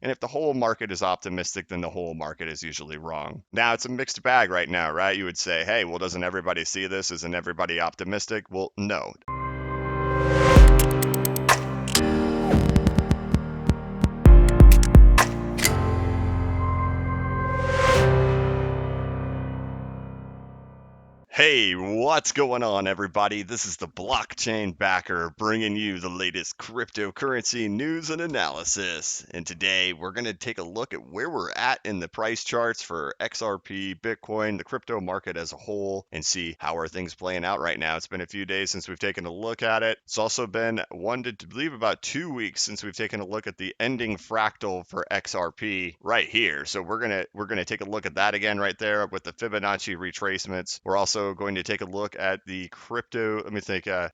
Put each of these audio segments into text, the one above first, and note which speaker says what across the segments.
Speaker 1: And if the whole market is optimistic, then the whole market is usually wrong. Now, it's a mixed bag right now, right? You would say, hey, well, doesn't everybody see this? Isn't everybody optimistic? Well, no. Hey, what's going on, everybody? This is the Blockchain Backer bringing you the latest cryptocurrency news and analysis. And today we're going to take a look at where we're at in the price charts for XRP, Bitcoin, the crypto market as a whole, and see how are things playing out right now. It's been a few days since we've taken a look at it. It's also been about 2 weeks since we've taken a look at the ending fractal for XRP right here. So we're gonna take a look at that again right there with the Fibonacci retracements. We're also going to take a look at the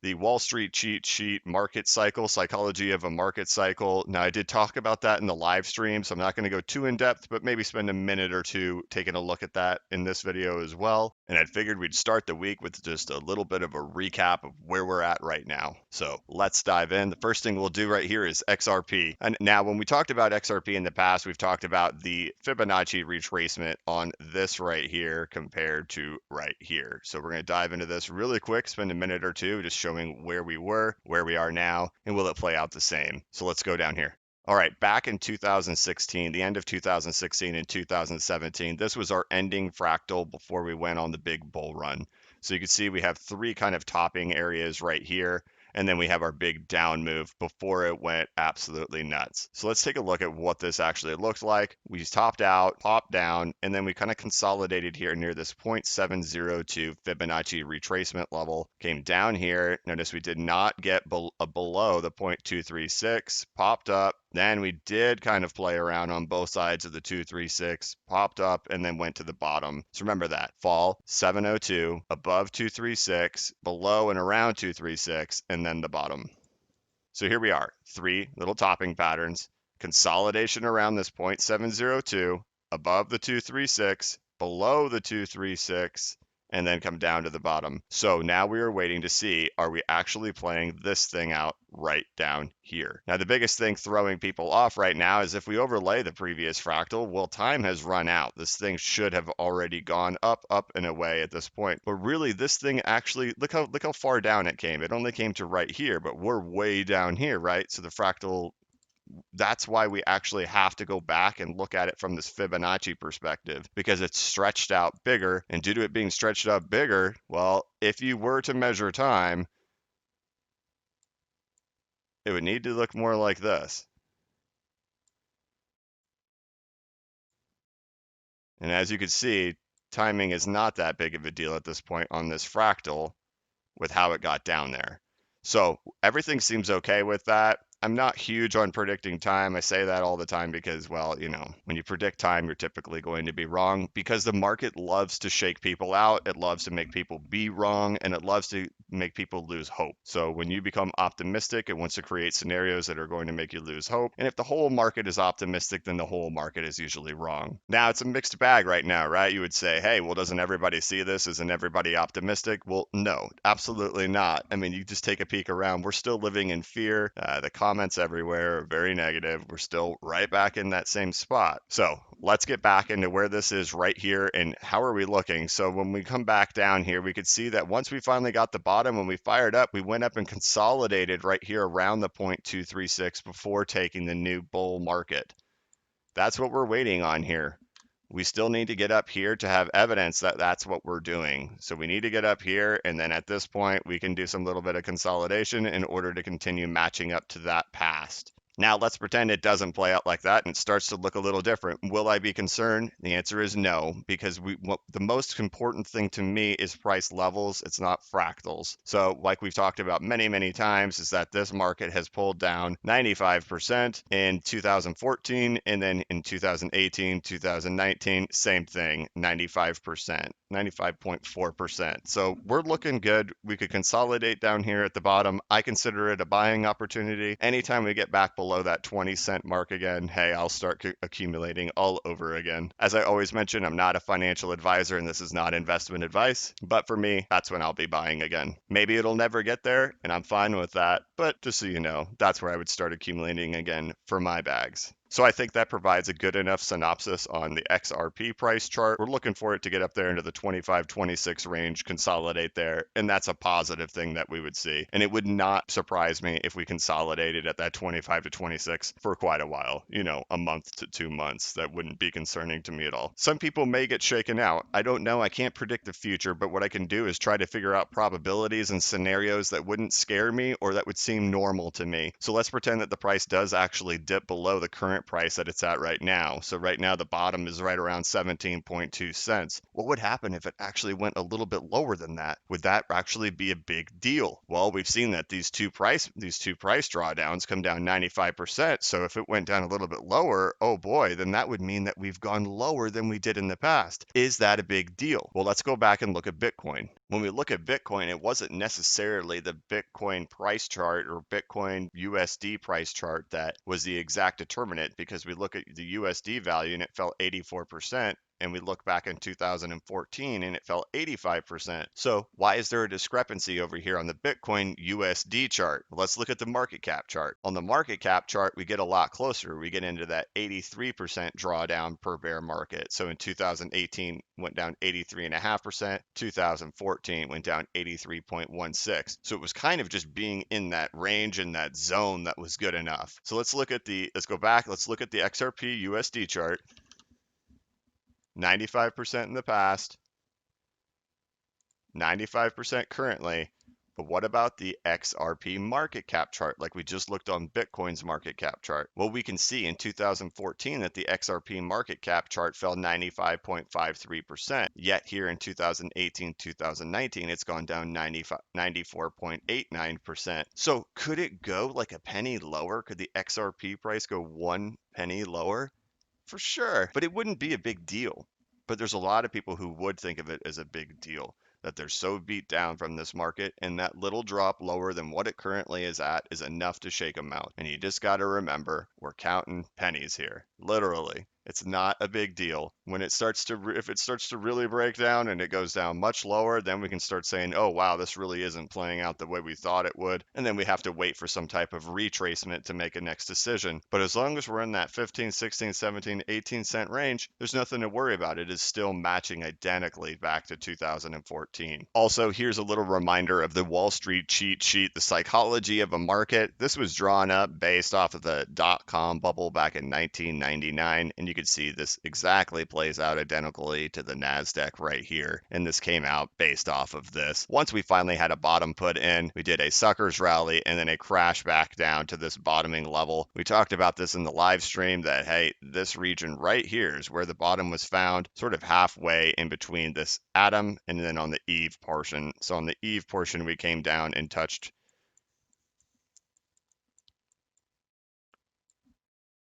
Speaker 1: the Wall Street cheat sheet market cycle, psychology of a market cycle. Now, I did talk about that in the live stream, so I'm not going to go too in depth, but maybe spend a minute or two taking a look at that in this video as well. And I figured we'd start the week with just a little bit of a recap of where we're at right now. So let's dive in. The first thing we'll do right here is XRP. And now, when we talked about XRP in the past, we've talked about the Fibonacci retracement on this right here compared to right here. So we're going to dive into this really quick, spend a minute or two just showing where we were, where we are now, and will it play out the same? So let's go down here. All right, back in 2016, the end of 2016 and 2017, this was our ending fractal before we went on the big bull run. So you can see we have three kind of topping areas right here. And then we have our big down move before it went absolutely nuts. So let's take a look at what this actually looked like. We topped out, popped down, and then we kind of consolidated here near this 0.702 Fibonacci retracement level. Came down here. Notice we did not get below the 0.236, popped up. Then we did kind of play around on both sides of the 236, popped up, and then went to the bottom. So remember that. Fall 702, above 236, below and around 236, and then the bottom. So here we are, three little topping patterns, consolidation around this 0.702, above the 236, below the 236, and then come down to the bottom. So now we are waiting to see, are we actually playing this thing out right down here? Now, the biggest thing throwing people off right now is if we overlay the previous fractal, well, time has run out. This thing should have already gone up, and away at this point. But really, this thing actually, look how far down it came. It only came to right here, but we're way down here, right? So the fractal, that's why we actually have to go back and look at it from this Fibonacci perspective, because it's stretched out bigger. And due to it being stretched out bigger, well, if you were to measure time, it would need to look more like this. And as you can see, timing is not that big of a deal at this point on this fractal with how it got down there. So everything seems okay with that. I'm not huge on predicting time. I say that all the time because, well, when you predict time, you're typically going to be wrong because the market loves to shake people out. It loves to make people be wrong, and it loves to make people lose hope. So when you become optimistic, it wants to create scenarios that are going to make you lose hope. And if the whole market is optimistic, then the whole market is usually wrong. Now, it's a mixed bag right now, right? You would say, hey, well, doesn't everybody see this? Isn't everybody optimistic? Well, no, absolutely not. I mean, you just take a peek around. We're still living in fear. The comments everywhere are very negative. We're still right back in that same spot. So let's get back into where this is right here and how are we looking. So when we come back down here, we could see that once we finally got the bottom, when we fired up, we went up and consolidated right here around the 0.236 before taking the new bull market. That's what we're waiting on here. We still need to get up here to have evidence that that's what we're doing. So we need to get up here, and then at this point, we can do some little bit of consolidation in order to continue matching up to that past. Now let's pretend it doesn't play out like that and it starts to look a little different. Will I be concerned? The answer is no, because the most important thing to me is price levels. It's not fractals. So like we've talked about many, many times, is that this market has pulled down 95% in 2014, and then in 2018, 2019, same thing, 95%. 95.4%. So we're looking good. We could consolidate down here at the bottom. I consider it a buying opportunity. Anytime we get back below that 20-cent mark again, hey, I'll start accumulating all over again. As I always mention, I'm not a financial advisor and this is not investment advice, but for me, that's when I'll be buying again. Maybe it'll never get there and I'm fine with that, but just so you know, that's where I would start accumulating again for my bags. So I think that provides a good enough synopsis on the XRP price chart. We're looking for it to get up there into the 25, 26 range, consolidate there, and that's a positive thing that we would see. And it would not surprise me if we consolidated at that 25 to 26 for quite a while, a month to 2 months. That wouldn't be concerning to me at all. Some people may get shaken out. I don't know. I can't predict the future, but what I can do is try to figure out probabilities and scenarios that wouldn't scare me or that would seem normal to me. So let's pretend that the price does actually dip below the current price that it's at right now. So right now the bottom is right around 17.2 cents. What would happen if it actually went a little bit lower than that? Would that actually be a big deal? Well, we've seen that these two price drawdowns come down 95%. So if it went down a little bit lower, oh boy, then that would mean that we've gone lower than we did in the past. Is that a big deal? Well, let's go back and look at Bitcoin. When we look at Bitcoin, it wasn't necessarily the Bitcoin price chart or Bitcoin USD price chart that was the exact determinant, because we look at the USD value and it fell 84%. And we look back in 2014 and it fell 85%. So why is there a discrepancy over here on the Bitcoin USD chart? Let's look at the market cap chart. On the market cap chart, we get a lot closer. We get into that 83% drawdown per bear market. So in 2018, went down 83.5%. 2014 went down 83.16. So it was kind of just being in that range, in that zone, that was good enough. So let's go back. Let's look at the XRP USD chart. 95% in the past, 95% currently. But what about the XRP market cap chart, like we just looked on Bitcoin's market cap chart? Well, we can see in 2014 that the XRP market cap chart fell 95.53%. Yet here in 2018, 2019, it's gone down 94.89%. So could it go like a penny lower? Could the XRP price go 1 penny lower? For sure, but it wouldn't be a big deal. But there's a lot of people who would think of it as a big deal, that they're so beat down from this market, and that little drop lower than what it currently is at is enough to shake them out. And you just got to remember, we're counting pennies here, literally. It's not a big deal. When it starts to, if it starts to really break down and it goes down much lower, then we can start saying, oh wow, this really isn't playing out the way we thought it would. And then we have to wait for some type of retracement to make a next decision. But as long as we're in that 15, 16, 17, 18 cent range, there's nothing to worry about. It is still matching identically back to 2014. Also, here's a little reminder of the Wall Street cheat sheet, the psychology of a market. This was drawn up based off of the dot-com bubble back in 1999, and you can see this exactly plays out identically to the NASDAQ right here. And this came out based off of this. Once we finally had a bottom put in, we did a suckers rally and then a crash back down to this bottoming level. We talked about this in the live stream that, hey, this region right here is where the bottom was found, sort of halfway in between this atom and then on the eve portion. So on the eve portion, we came down and touched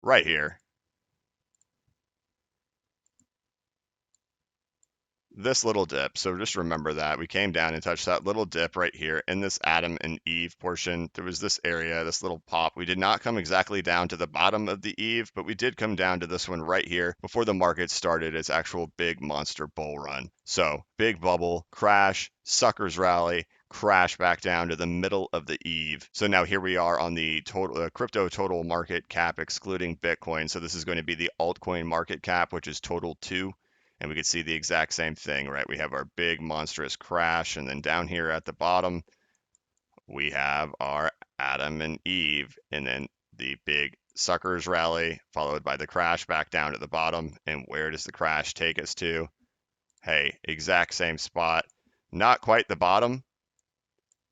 Speaker 1: right here. This little dip. So just remember that we came down and touched that little dip right here in this Adam and Eve portion. There was this area, this little pop. We did not come exactly down to the bottom of the Eve, but we did come down to this one right here before the market started its actual big monster bull run. So big bubble, crash, suckers rally, crash back down to the middle of the eve. So now here we are on the total crypto total market cap excluding Bitcoin. So this is going to be the altcoin market cap, which is total 2. And we can see the exact same thing, right? We have our big monstrous crash, and then down here at the bottom, we have our Adam and Eve, and then the big suckers rally, followed by the crash back down to the bottom. And where does the crash take us to? Hey, exact same spot. Not quite the bottom,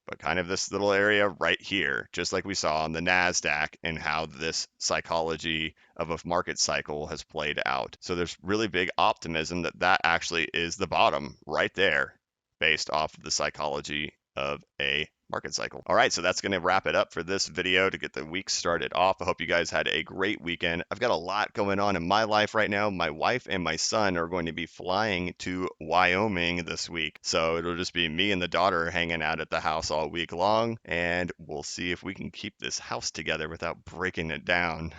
Speaker 1: but kind of this little area right here, just like we saw on the NASDAQ, and how this psychology of a market cycle has played out. So there's really big optimism that that actually is the bottom right there, based off of the psychology of a market cycle. All right, so that's going to wrap it up for this video to get the week started off. I hope you guys had a great weekend. I've got a lot going on in my life right now. My wife and my son are going to be flying to Wyoming this week. So it'll just be me and the daughter hanging out at the house all week long, and we'll see if we can keep this house together without breaking it down.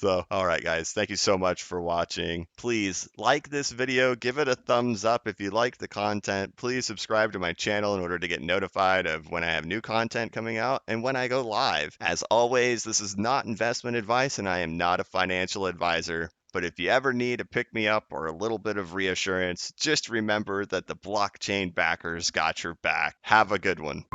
Speaker 1: So, all right, guys, thank you so much for watching. Please like this video, give it a thumbs up if you like the content. Please subscribe to my channel in order to get notified of when I have new content coming out and when I go live. As always, this is not investment advice and I am not a financial advisor. But if you ever need a pick me up or a little bit of reassurance, just remember that the blockchain backers got your back. Have a good one.